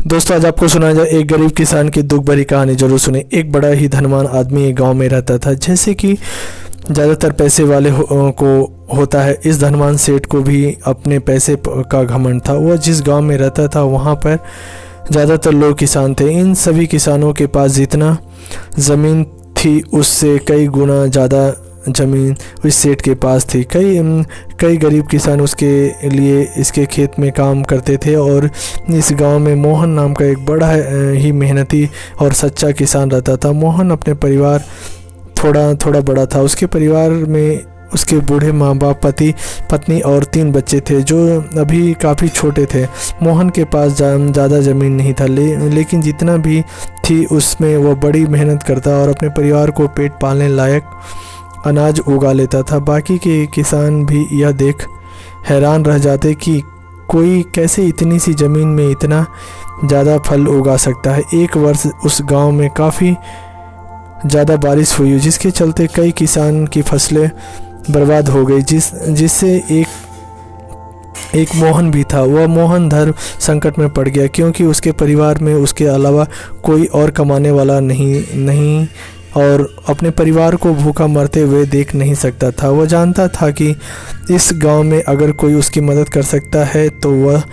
दोस्तों, आज आपको सुनाया जाए एक गरीब किसान की दुख भरी कहानी। जरूर सुने। एक बड़ा ही धनवान आदमी एक गांव में रहता था। जैसे कि ज़्यादातर पैसे वाले को होता है, इस धनवान सेठ को भी अपने पैसे का घमंड था। वह जिस गांव में रहता था वहां पर ज़्यादातर लोग किसान थे। इन सभी किसानों के पास जितना ज़मीन थी उससे कई गुना ज़्यादा ज़मीन उस सेठ के पास थी। कई गरीब किसान उसके लिए इसके खेत में काम करते थे और इस गांव में मोहन नाम का एक बड़ा ही मेहनती और सच्चा किसान रहता था। मोहन अपने परिवार थोड़ा बड़ा था। उसके परिवार में उसके बूढ़े माँ बाप, पति पत्नी और 3 बच्चे थे जो अभी काफ़ी छोटे थे। मोहन के पास ज़्यादा ज़मीन नहीं था, लेकिन जितना भी थी उसमें वह बड़ी मेहनत करता और अपने परिवार को पेट पालने लायक अनाज उगा लेता था। बाकी के किसान भी यह देख हैरान रह जाते कि कोई कैसे इतनी सी ज़मीन में इतना ज़्यादा फल उगा सकता है। एक वर्ष उस गांव में काफ़ी ज़्यादा बारिश हुई, जिसके चलते कई किसान की फसलें बर्बाद हो गई, जिससे एक मोहन भी था। वह मोहन धर्म संकट में पड़ गया क्योंकि उसके परिवार में उसके अलावा कोई और कमाने वाला नहीं और अपने परिवार को भूखा मरते हुए देख नहीं सकता था। वह जानता था कि इस गांव में अगर कोई उसकी मदद कर सकता है तो वह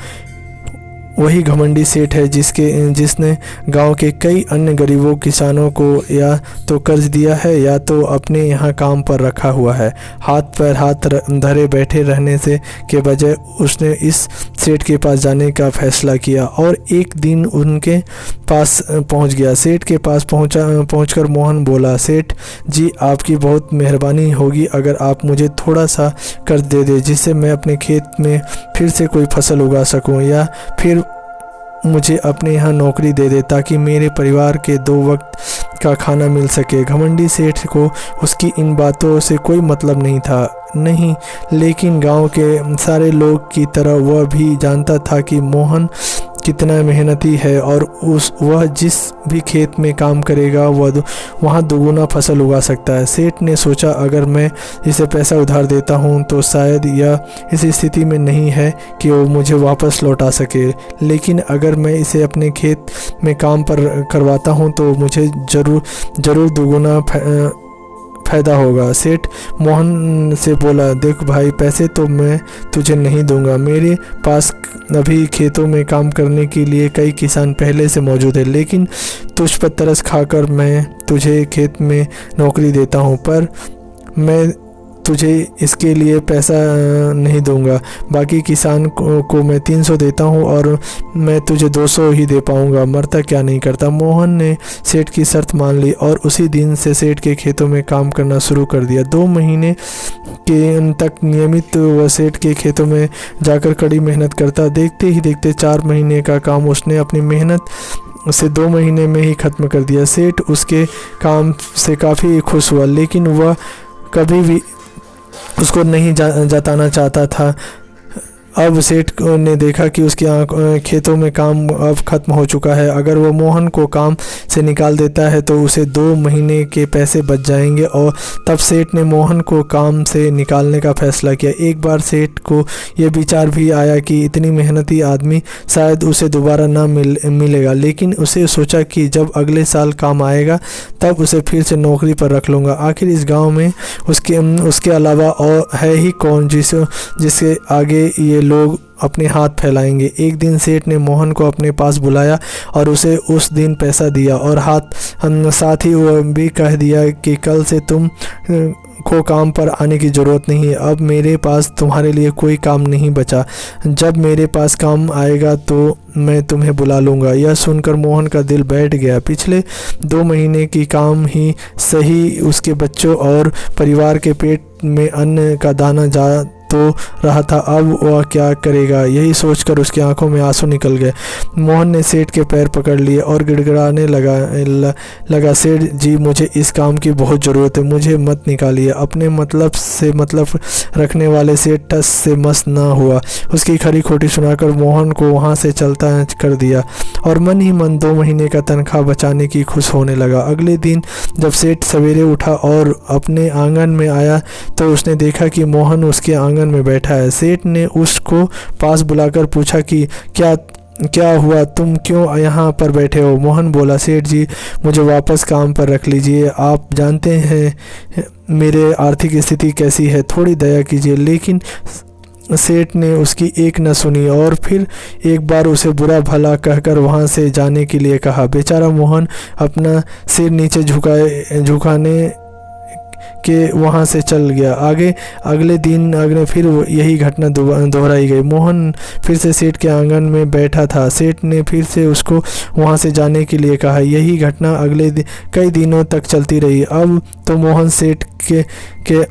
वही घमंडी सेठ है जिसने गांव के कई अन्य गरीबों किसानों को या तो कर्ज दिया है या तो अपने यहाँ काम पर रखा हुआ है। हाथ धरे बैठे रहने से के बजाय उसने इस सेठ के पास जाने का फैसला किया और एक दिन उनके पास पहुँच गया। सेठ के पास पहुंचकर मोहन बोला, सेठ जी, आपकी बहुत मेहरबानी होगी अगर आप मुझे थोड़ा सा कर्ज दे दें जिससे मैं अपने खेत में फिर से कोई फसल उगा सकूं, या फिर मुझे अपने यहाँ नौकरी दे दे ताकि मेरे परिवार के 2 वक्त का खाना मिल सके। घमंडी सेठ को उसकी इन बातों से कोई मतलब नहीं, लेकिन गांव के सारे लोग की तरह वह भी जानता था कि मोहन कितना मेहनती है और वह जिस भी खेत में काम करेगा वहाँ दुगुना फसल उगा सकता है। सेठ ने सोचा, अगर मैं इसे पैसा उधार देता हूँ तो शायद यह इस स्थिति में नहीं है कि वो मुझे वापस लौटा सके, लेकिन अगर मैं इसे अपने खेत में काम पर करवाता हूँ तो मुझे ज़रूर दुगुना फ़ायदा होगा। सेठ मोहन से बोला, देख भाई, पैसे तो मैं तुझे नहीं दूंगा। मेरे पास अभी खेतों में काम करने के लिए कई किसान पहले से मौजूद है, लेकिन तुझ पर तरस खाकर मैं तुझे खेत में नौकरी देता हूँ, पर मैं तुझे इसके लिए पैसा नहीं दूंगा। बाकी किसान को मैं 300 देता हूँ और मैं तुझे 200 ही दे पाऊँगा। मरता क्या नहीं करता। मोहन ने सेठ की शर्त मान ली और उसी दिन से सेठ के खेतों में काम करना शुरू कर दिया। 2 महीने के तक नियमित वह सेठ के खेतों में जाकर कड़ी मेहनत करता। देखते ही देखते 4 महीने का काम उसने अपनी मेहनत से 2 महीने में ही ख़त्म कर दिया। सेठ उसके काम से काफ़ी खुश हुआ, लेकिन वह कभी भी उसको नहीं जताना चाहता था। अब सेठ ने देखा कि उसके खेतों में काम अब ख़त्म हो चुका है। अगर वो मोहन को काम से निकाल देता है तो उसे 2 महीने के पैसे बच जाएंगे और तब सेठ ने मोहन को काम से निकालने का फैसला किया। एक बार सेठ को ये विचार भी आया कि इतनी मेहनती आदमी शायद उसे दोबारा ना मिलेगा, लेकिन उसे सोचा कि जब अगले साल काम आएगा तब उसे फिर से नौकरी पर रख लूँगा। आखिर इस गाँव में उसके अलावा और है ही कौन जिसके आगे ये लोग अपने हाथ फैलाएंगे। एक दिन सेठ ने मोहन को अपने पास बुलाया और उसे उस दिन पैसा दिया और साथ ही वह भी कह दिया कि कल से तुम को काम पर आने की ज़रूरत नहीं है। अब मेरे पास तुम्हारे लिए कोई काम नहीं बचा। जब मेरे पास काम आएगा तो मैं तुम्हें बुला लूँगा। यह सुनकर मोहन का दिल बैठ गया। पिछले 2 महीने की काम ही सही उसके बच्चों और परिवार के पेट में अन्न का दाना जा तो रहा था, अब वह क्या करेगा, यही सोचकर उसकी आंखों में आंसू निकल गए। मोहन ने सेठ के पैर पकड़ लिए और गिड़गिड़ाने लगा, सेठ जी, मुझे इस काम की बहुत ज़रूरत है, मुझे मत निकालिए। अपने मतलब से मतलब रखने वाले सेठ टस से मस ना हुआ। उसकी खरी खोटी सुनाकर मोहन को वहाँ से चलता कर दिया और मन ही मन 2 महीने का तनख्वाह बचाने की खुश होने लगा। अगले दिन जब सेठ सवेरे उठा और अपने आंगन में आया तो उसने देखा कि मोहन उसके आंगन में बैठा है। सेठ ने उसको पास बुलाकर पूछा कि क्या क्या हुआ, तुम क्यों यहाँ पर बैठे हो? मोहन बोला, सेठ जी मुझे वापस काम पर रख लीजिए, आप जानते हैं मेरे आर्थिक स्थिति कैसी है, थोड़ी दया कीजिए। लेकिन सेठ ने उसकी एक न सुनी और फिर एक बार उसे बुरा भला कहकर वहाँ से जाने के लिए कहा। बेचारा मोहन अपना सिर नीचे झुकाने के वहाँ से चल गया। अगले दिन फिर यही घटना दोहराई गई। मोहन फिर से सेठ के आंगन में बैठा था। सेठ ने फिर से उसको वहाँ से जाने के लिए कहा। यही घटना कई दिनों तक चलती रही। अब तो मोहन सेठ के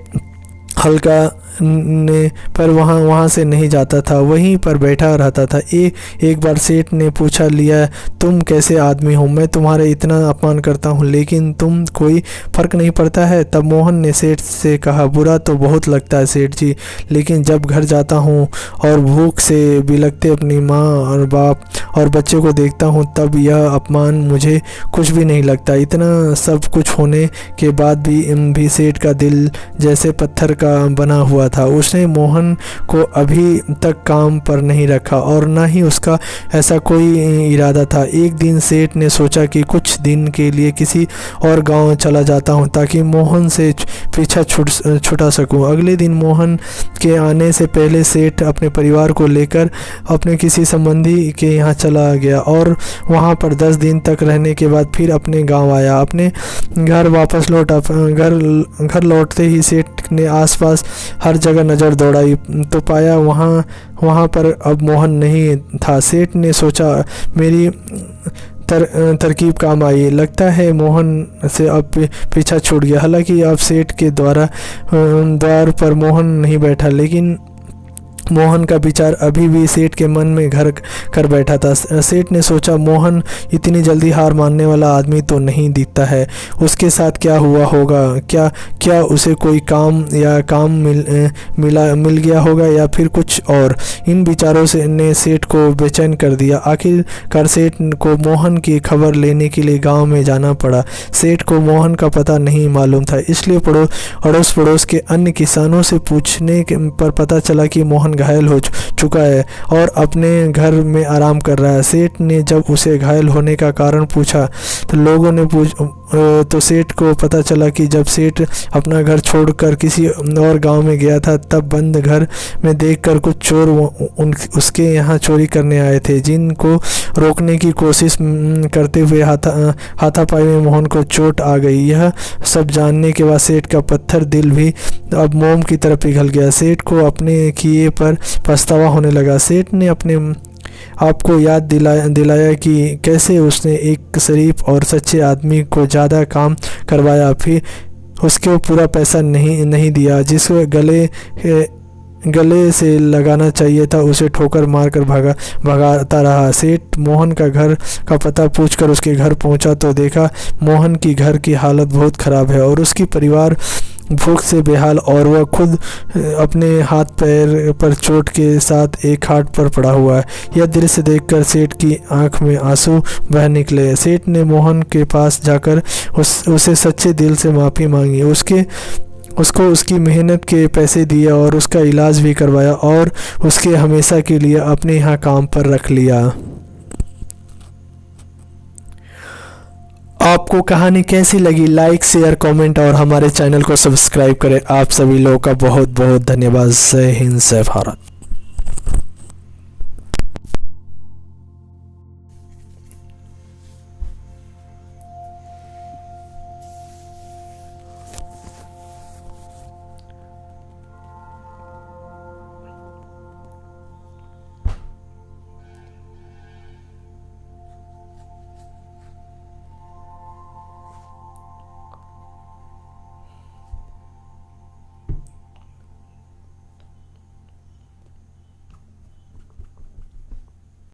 हल्का ने पर वहाँ से नहीं जाता था, वहीं पर बैठा रहता था। एक बार सेठ ने पूछा लिया, तुम कैसे आदमी हो, मैं तुम्हारा इतना अपमान करता हूँ लेकिन तुम कोई फ़र्क नहीं पड़ता है। तब मोहन ने सेठ से कहा, बुरा तो बहुत लगता है सेठ जी, लेकिन जब घर जाता हूँ और भूख से बिलखते अपनी माँ और बाप और बच्चे को देखता हूँ तब यह अपमान मुझे कुछ भी नहीं लगता। इतना सब कुछ होने के बाद भी सेठ का दिल जैसे पत्थर का बना हुआ था। उसने मोहन को अभी तक काम पर नहीं रखा और न ही उसका ऐसा कोई इरादा था। एक दिन सेठ ने सोचा कि कुछ दिन के लिए किसी और गांव चला जाता हूं ताकि मोहन से पीछा छुटा सकूं। अगले दिन मोहन के आने से पहले सेठ अपने परिवार को लेकर अपने किसी संबंधी के यहाँ चला गया और वहाँ पर 10 दिन तक रहने के बाद फिर अपने गाँव आया। अपने घर वापस लौटा। घर लौटते ही सेठ ने आसपास हर जगह नज़र दौड़ाई तो पाया वहाँ पर अब मोहन नहीं था। सेठ ने सोचा, मेरी तरकीब काम आई, लगता है मोहन से अब पीछा छूट गया। हालांकि अब सेठ के द्वार पर मोहन नहीं बैठा, लेकिन मोहन का विचार अभी भी सेठ के मन में घर कर बैठा था। सेठ ने सोचा, मोहन इतनी जल्दी हार मानने वाला आदमी तो नहीं दिखता है। उसके साथ क्या हुआ होगा? क्या उसे कोई काम मिल गया होगा या फिर कुछ और? इन विचारों ने सेठ को बेचैन कर दिया। आखिरकार सेठ को मोहन की खबर लेने के लिए गांव में जाना पड़ा। सेठ को मोहन का पता नहीं मालूम था, इसलिए अड़ोस पड़ोस के अन्य किसानों से पूछने पर पता चला कि मोहन घायल हो चुका है और अपने घर में आराम कर रहा है। सेठ ने जब उसे घायल होने का कारण पूछा तो सेठ को पता चला कि जब सेठ अपना घर छोड़कर किसी और गांव में गया था तब बंद घर में देखकर कुछ चोर उसके यहाँ चोरी करने आए थे, जिनको रोकने की कोशिश करते हुए हाथापाई में मोहन को चोट आ गई। यह सब जानने के बाद सेठ का पत्थर दिल भी अब मोम की तरह पिघल गया। सेठ को अपने किए पर पछतावा होने लगा। सेठ ने अपने आपको याद दिलाया कि कैसे उसने एक शरीफ और सच्चे आदमी को ज़्यादा काम करवाया, फिर उसको पूरा पैसा नहीं दिया। जिसको गले से लगाना चाहिए था उसे ठोकर मारकर भगाता रहा। सेठ मोहन का घर का पता पूछकर उसके घर पहुंचा तो देखा मोहन की घर की हालत बहुत ख़राब है और उसकी परिवार भूख से बेहाल और वह खुद अपने हाथ पैर पर चोट के साथ एक खाट पर पड़ा हुआ है। यह दृश्य देखकर सेठ की आंख में आंसू बह निकले। सेठ ने मोहन के पास जाकर उसे सच्चे दिल से माफ़ी मांगी, उसको उसकी मेहनत के पैसे दिए और उसका इलाज भी करवाया और उसके हमेशा के लिए अपने यहाँ काम पर रख लिया। आपको कहानी कैसी लगी? लाइक, शेयर, कमेंट और हमारे चैनल को सब्सक्राइब करें। आप सभी लोगों का बहुत बहुत धन्यवाद। जय हिंद, जय भारत।